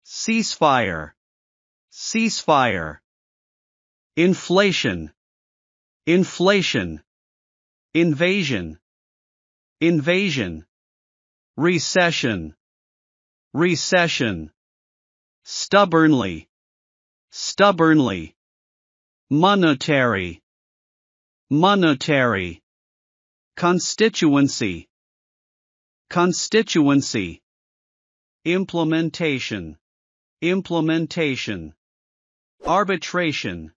ceasefire, ceasefire. Inflation, inflation. Invasion, invasion. Recession, recession. Stubbornly, stubbornly. Monetary, monetary. Constituency, constituency. Implementation, implementation. Arbitration,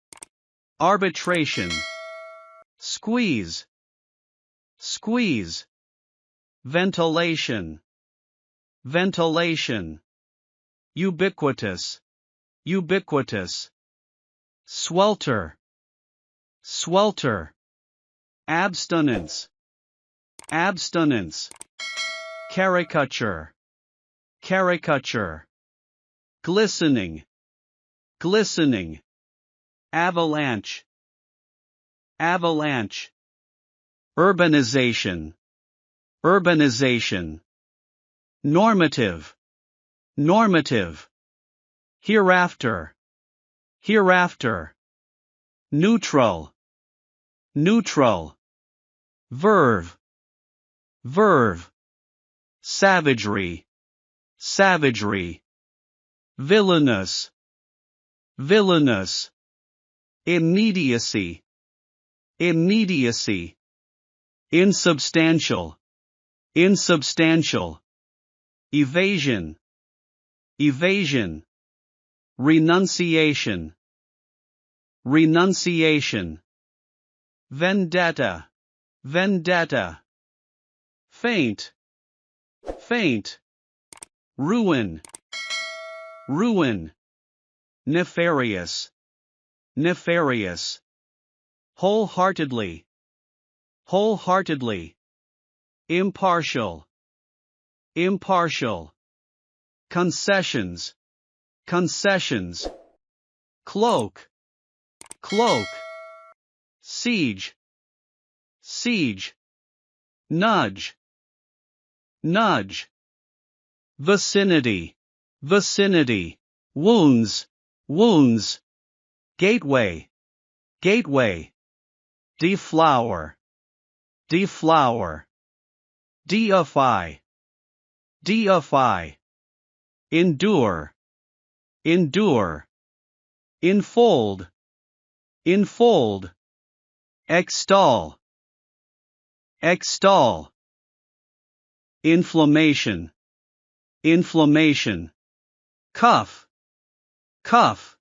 arbitration. Squeeze, squeeze. Ventilation, ventilation. Ubiquitous, ubiquitous. Swelter, swelter. Abstinence, abstinence. Caricature, caricature. Glistening, glistening. Avalanche, avalanche. Urbanization, urbanization. Normative, normative. Hereafter, hereafter. Neutral, neutral. Verve, verve. Savagery, savagery. Villainous, villainous. Immediacy, immediacy. Insubstantial, insubstantial. Evasion, evasion. Renunciation, renunciation. Vendetta, vendetta. Faint, faint. Ruin, ruin. Nefarious, nefarious. Wholeheartedly, wholeheartedly. Impartial, impartial. Concessions, concessions. Cloak, cloak. Siege, siege. Nudge, nudge. Vicinity, vicinity. Wounds, wounds. Gateway, gateway. Deflower, deflower. Deify, deify. Endure, endure. Enfold, enfold. Extol, extol. Inflammation, inflammation. Cuff, cuff.